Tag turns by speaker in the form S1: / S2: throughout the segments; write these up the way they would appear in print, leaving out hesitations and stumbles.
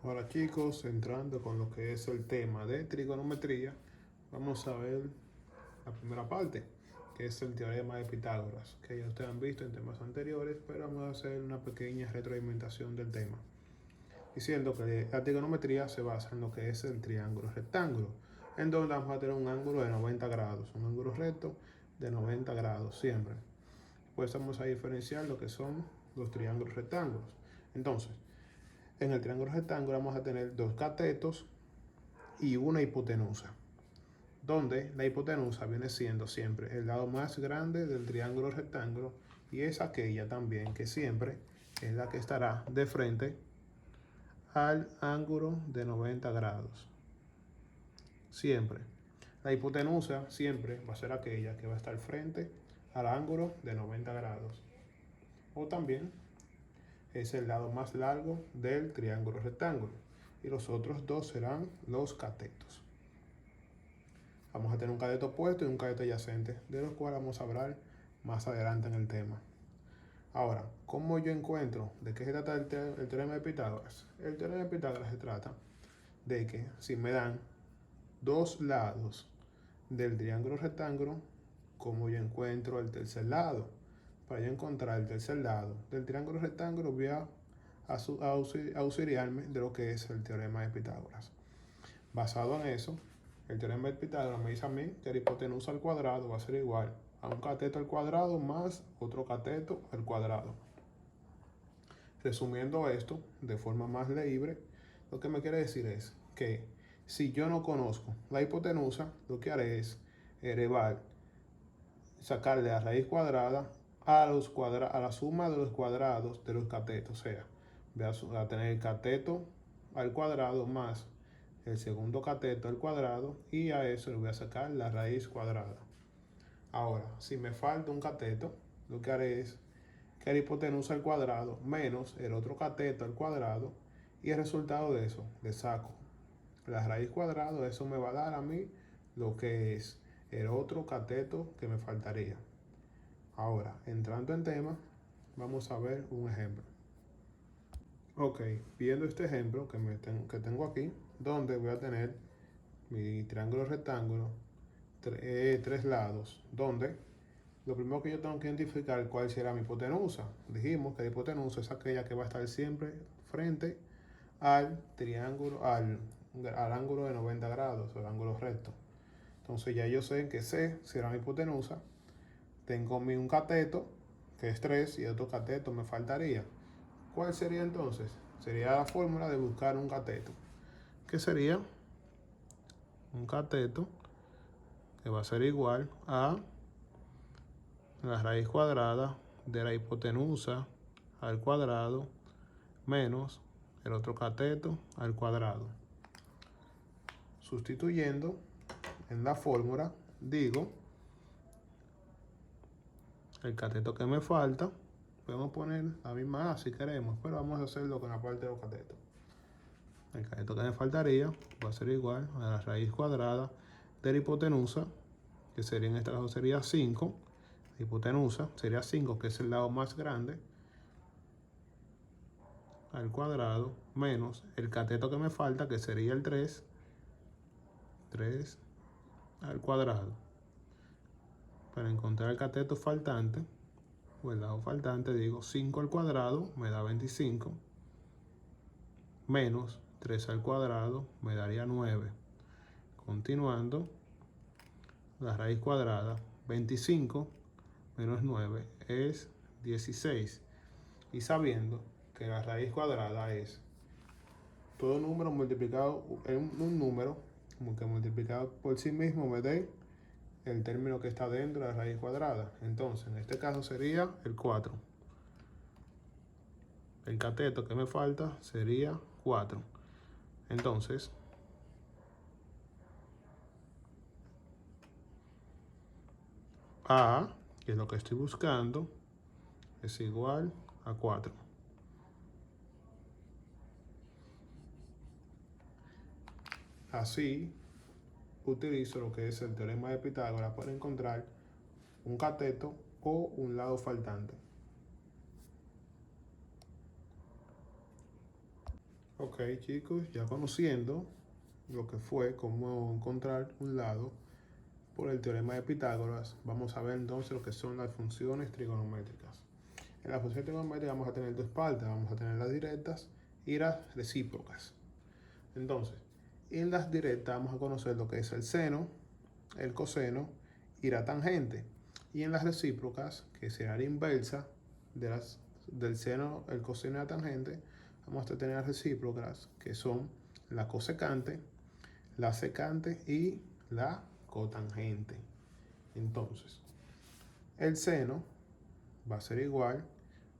S1: Hola chicos, entrando con lo que es el tema de trigonometría, vamos a ver la primera parte, que es el teorema de Pitágoras, que ya ustedes han visto en temas anteriores, pero vamos a hacer una pequeña retroalimentación del tema, diciendo que la trigonometría se basa en lo que es el triángulo rectángulo, en donde vamos a tener un ángulo de 90 grados, un ángulo recto de 90 grados siempre. Pues vamos a diferenciar lo que son los triángulos rectángulos. Entonces, en el triángulo rectángulo vamos a tener dos catetos y una hipotenusa, donde la hipotenusa viene siendo siempre el lado más grande del triángulo rectángulo y es aquella también que siempre es la que estará de frente al ángulo de 90 grados. Siempre. La hipotenusa siempre va a ser aquella que va a estar frente al ángulo de 90 grados. O también es el lado más largo del triángulo rectángulo. Y los otros dos serán los catetos. Vamos a tener un cateto opuesto y un cateto adyacente, de los cuales vamos a hablar más adelante en el tema. Ahora, ¿cómo yo encuentro de qué se trata el teorema de Pitágoras? El teorema de Pitágoras se trata de que si me dan dos lados del triángulo rectángulo, ¿cómo yo encuentro el tercer lado? Para yo encontrar el tercer lado del triángulo rectángulo voy a auxiliarme de lo que es el teorema de Pitágoras. Basado en eso, el teorema de Pitágoras me dice a mí que la hipotenusa al cuadrado va a ser igual a un cateto al cuadrado más otro cateto al cuadrado. Resumiendo esto de forma más leíble, lo que me quiere decir es que si yo no conozco la hipotenusa, lo que haré es elevar, sacarle la raíz cuadrada a la suma de los cuadrados de los catetos. O sea, voy a tener el cateto al cuadrado más el segundo cateto al cuadrado y a eso le voy a sacar la raíz cuadrada. Ahora, si me falta un cateto, lo que haré es que la hipotenusa al cuadrado menos el otro cateto al cuadrado y el resultado de eso le saco la raíz cuadrada. Eso me va a dar a mí lo que es el otro cateto que me faltaría. Ahora, entrando en tema, vamos a ver un ejemplo. Ok, viendo este ejemplo que tengo aquí, donde voy a tener mi triángulo rectángulo, tres lados, donde lo primero que yo tengo que identificar cuál será mi hipotenusa. Dijimos que la hipotenusa es aquella que va a estar siempre frente al triángulo, al ángulo de 90 grados, o el ángulo recto. Entonces ya yo sé que C será mi hipotenusa. Tengo un cateto, que es 3, y otro cateto me faltaría. ¿Cuál sería entonces? Sería la fórmula de buscar un cateto, que sería un cateto que va a ser igual a la raíz cuadrada de la hipotenusa al cuadrado menos el otro cateto al cuadrado. Sustituyendo en la fórmula, digo el cateto que me falta. Podemos poner la misma A si queremos, pero vamos a hacerlo con la parte de los catetos. El cateto que me faltaría va a ser igual a la raíz cuadrada de la hipotenusa, que sería en este caso sería 5. La hipotenusa sería 5, que es el lado más grande, al cuadrado, menos el cateto que me falta, que sería el 3 al cuadrado. Para encontrar el cateto faltante, o el lado faltante, digo 5 al cuadrado me da 25, menos 3 al cuadrado me daría 9. Continuando, la raíz cuadrada, 25 menos 9 es 16. Y sabiendo que la raíz cuadrada es todo número multiplicado en un número, como que multiplicado por sí mismo me dé el término que está dentro de la raíz cuadrada. Entonces, en este caso sería el 4. El cateto que me falta sería 4. Entonces, A, que es lo que estoy buscando, es igual a 4. Así, utilizo lo que es el teorema de Pitágoras para encontrar un cateto o un lado faltante. Ok, chicos, ya conociendo lo que fue cómo encontrar un lado por el teorema de Pitágoras, vamos a ver entonces lo que son las funciones trigonométricas. En las funciones trigonométricas vamos a tener dos partes, vamos a tener las directas y las recíprocas. Entonces, en las directas vamos a conocer lo que es el seno, el coseno y la tangente. Y en las recíprocas, que será la inversa del seno, el coseno y la tangente, vamos a tener recíprocas que son la cosecante, la secante y la cotangente. Entonces, el seno va a ser igual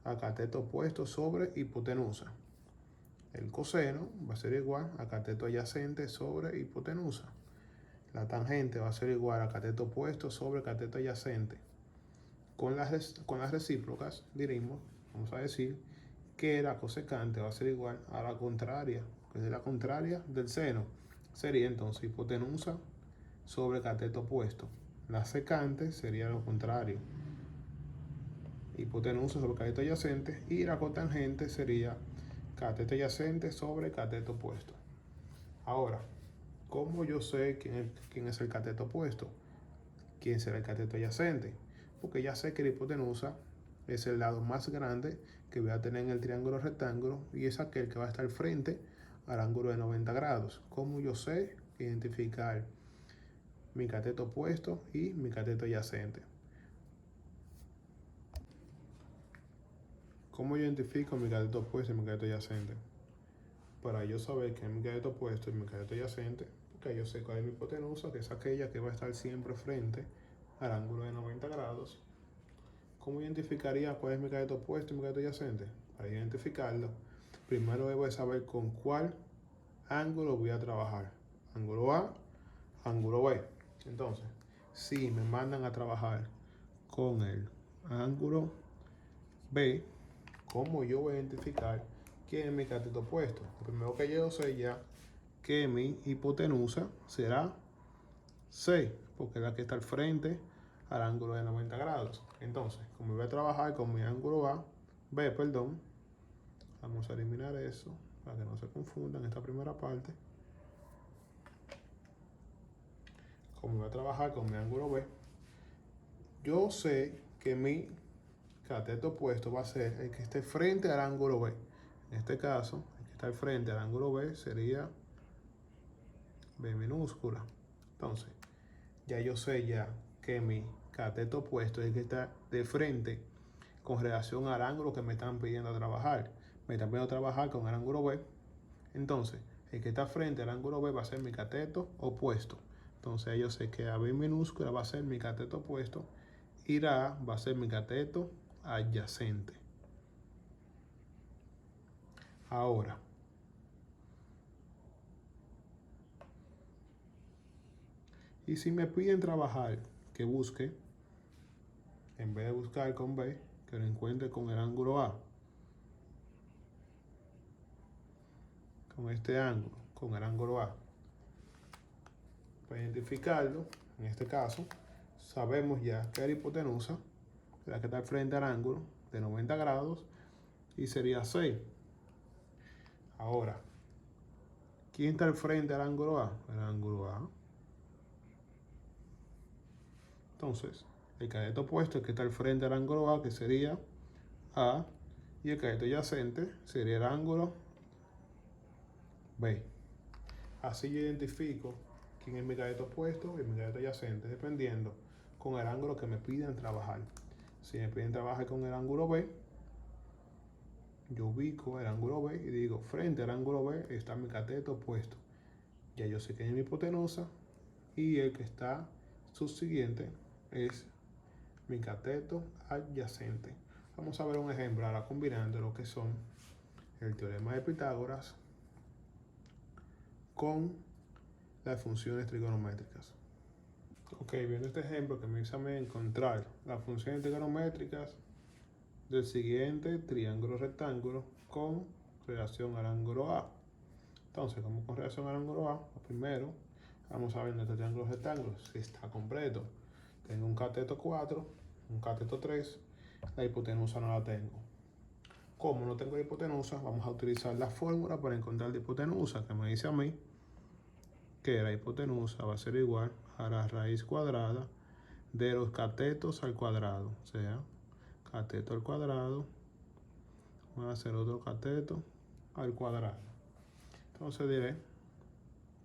S1: a cateto opuesto sobre hipotenusa. El coseno va a ser igual a cateto adyacente sobre hipotenusa. La tangente va a ser igual a cateto opuesto sobre cateto adyacente. Con las recíprocas, diríamos, vamos a decir que la cosecante va a ser igual a la contraria, que es la contraria del seno. Sería entonces hipotenusa sobre cateto opuesto. La secante sería lo contrario, hipotenusa sobre cateto adyacente, y la cotangente sería cateto adyacente sobre cateto opuesto. Ahora, ¿cómo yo sé quién es el cateto opuesto? ¿Quién será el cateto adyacente? Porque ya sé que la hipotenusa es el lado más grande que voy a tener en el triángulo rectángulo y es aquel que va a estar frente al ángulo de 90 grados. ¿Cómo yo sé identificar mi cateto opuesto y mi cateto adyacente? ¿Cómo yo identifico mi cateto opuesto y mi cateto adyacente? Para yo saber que es mi cateto opuesto y mi cateto adyacente, porque yo sé cuál es mi hipotenusa, que es aquella que va a estar siempre frente al ángulo de 90 grados. ¿Cómo identificaría cuál es mi cateto opuesto y mi cateto adyacente? Para identificarlo, primero debo de saber con cuál ángulo voy a trabajar. Ángulo A, ángulo B. Entonces, si me mandan a trabajar con el ángulo B, ¿cómo yo voy a identificar quién es mi cateto opuesto? Lo primero que yo sé ya que mi hipotenusa será C, porque es la que está al frente al ángulo de 90 grados. Entonces, como voy a trabajar con mi ángulo B, perdón, vamos a eliminar eso para que no se confundan esta primera parte. Como voy a trabajar con mi ángulo B, yo sé que mi cateto opuesto va a ser el que esté frente al ángulo B. En este caso, el que está al frente al ángulo B sería B minúscula. Entonces, ya yo sé ya que mi cateto opuesto es el que está de frente con relación al ángulo que me están pidiendo trabajar. Me están pidiendo trabajar con el ángulo B. Entonces, el que está frente al ángulo B va a ser mi cateto opuesto. Entonces, yo sé que a B minúscula va a ser mi cateto opuesto y la A va a ser mi cateto adyacente. Ahora, y si me piden trabajar, que busque, en vez de buscar con B, que lo encuentre con el ángulo A, con este ángulo, con el ángulo A. Para identificarlo, en este caso, sabemos ya que la hipotenusa, la que está frente al ángulo de 90 grados, y sería 6. Ahora, ¿quién está al frente al ángulo A? El ángulo A. Entonces, el cateto opuesto es que está al frente al ángulo A, que sería A, y el cateto adyacente sería el ángulo B. Así yo identifico quién es mi cateto opuesto y mi cateto adyacente, dependiendo con el ángulo que me piden trabajar. Si me piden trabajar con el ángulo B, yo ubico el ángulo B y digo, frente al ángulo B está mi cateto opuesto. Ya yo sé que es mi hipotenusa y el que está subsiguiente es mi cateto adyacente. Vamos a ver un ejemplo ahora combinando lo que son el teorema de Pitágoras con las funciones trigonométricas. Ok, viendo este ejemplo que me hizo a mí encontrar las funciones trigonométricas del siguiente triángulo rectángulo con relación al ángulo A. Entonces, como con relación al ángulo A, primero vamos a ver nuestro triángulo rectángulo si está completo. Tengo un cateto 4, un cateto 3, la hipotenusa no la tengo. Como no tengo la hipotenusa, vamos a utilizar la fórmula para encontrar la hipotenusa, que me dice a mí que la hipotenusa va a ser igual a la raíz cuadrada de los catetos al cuadrado. O sea, cateto al cuadrado va a ser otro cateto al cuadrado. Entonces diré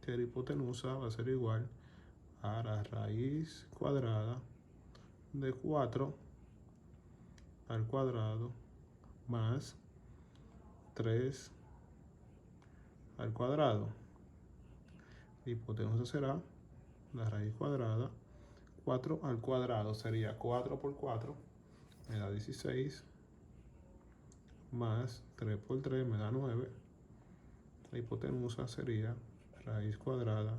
S1: que la hipotenusa va a ser igual a la raíz cuadrada de 4 al cuadrado más 3 al cuadrado. La hipotenusa será la raíz cuadrada, 4 al cuadrado sería 4 por 4, me da 16, más 3 por 3 me da 9. La hipotenusa sería raíz cuadrada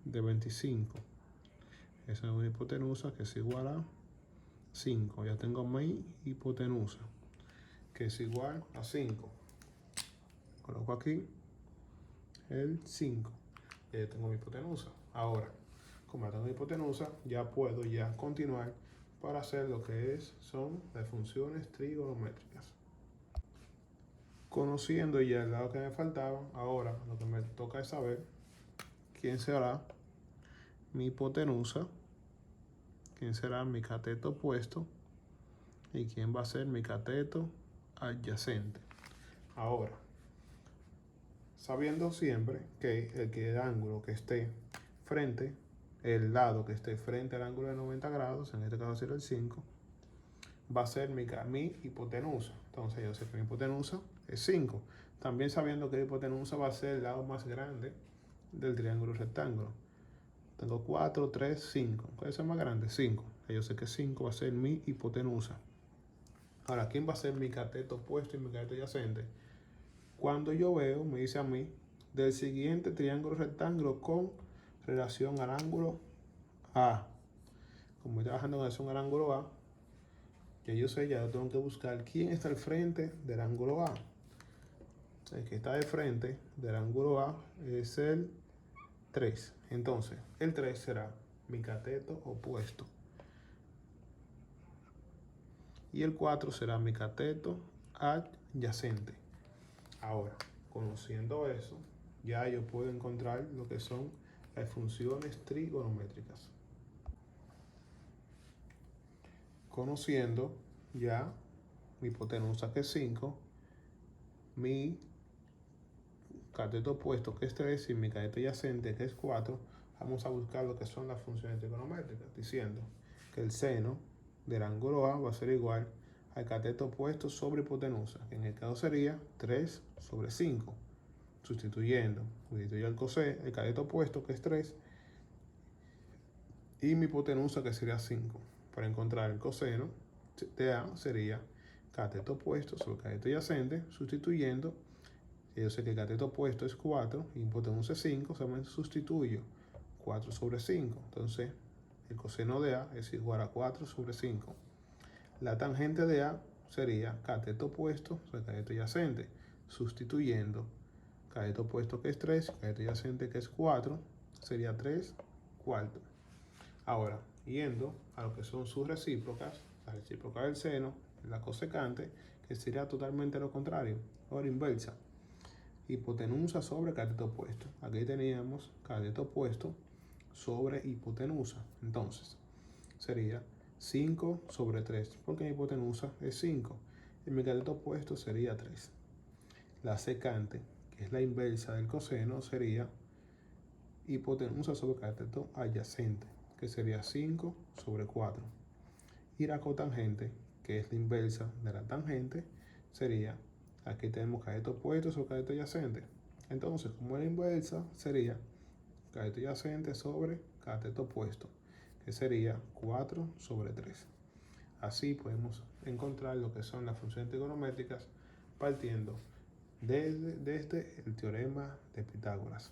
S1: de 25. Esa es una hipotenusa que es igual a 5. Ya tengo mi hipotenusa, que es igual a 5. Coloco aquí el 5. Ya tengo mi hipotenusa. Ahora, como ya tengo mi hipotenusa, ya puedo continuar para hacer lo que son las funciones trigonométricas. Conociendo ya el lado que me faltaba, ahora lo que me toca es saber quién será mi hipotenusa, quién será mi cateto opuesto y quién va a ser mi cateto adyacente. Ahora, sabiendo siempre que el ángulo que esté frente, el lado que esté frente al ángulo de 90 grados, en este caso será el 5, va a ser mi hipotenusa. Entonces yo sé que mi hipotenusa es 5. También sabiendo que la hipotenusa va a ser el lado más grande del triángulo rectángulo. Tengo 4, 3, 5. ¿Cuál es el más grande? 5. Yo sé que 5 va a ser mi hipotenusa. Ahora, ¿quién va a ser mi cateto opuesto y mi cateto adyacente? Cuando yo veo, me dice a mí, del siguiente triángulo rectángulo con relación al ángulo A. Como estoy trabajando en relación al ángulo A, ya yo sé, ya tengo que buscar quién está al frente del ángulo A. El que está de frente del ángulo A es el 3. Entonces, el 3 será mi cateto opuesto. Y el 4 será mi cateto adyacente. Ahora, conociendo eso, ya yo puedo encontrar lo que son las funciones trigonométricas. Conociendo ya mi hipotenusa que es 5, mi cateto opuesto que es 3 y mi cateto adyacente que es 4, vamos a buscar lo que son las funciones trigonométricas, diciendo que el seno del ángulo A va a ser igual al cateto opuesto sobre hipotenusa, que en el caso sería 3 sobre 5. Sustituyendo el cateto opuesto que es 3 y mi hipotenusa que sería 5. Para encontrar el coseno de A sería cateto opuesto sobre cateto adyacente, sustituyendo. Yo sé que el cateto opuesto es 4 y hipotenusa es 5, solamente sustituyo 4 sobre 5. Entonces, el coseno de A es igual a 4 sobre 5. La tangente de A sería cateto opuesto sobre cateto adyacente, sustituyendo cateto opuesto que es 3, cateto adyacente que es 4, sería 3 cuartos. Ahora, yendo a lo que son sus recíprocas, la recíproca del seno, la cosecante, que sería totalmente lo contrario, o la inversa. Hipotenusa sobre cateto opuesto. Aquí teníamos cateto opuesto sobre hipotenusa. Entonces, sería 5 sobre 3, porque mi hipotenusa es 5. Y mi cateto opuesto sería 3. La secante, que es la inversa del coseno, sería hipotenusa sobre cateto adyacente, que sería 5 sobre 4. Y la cotangente, que es la inversa de la tangente, sería, aquí tenemos cateto opuesto sobre cateto adyacente. Entonces, como es la inversa, sería cateto adyacente sobre cateto opuesto, que sería 4 sobre 3. Así podemos encontrar lo que son las funciones trigonométricas partiendo desde el teorema de Pitágoras.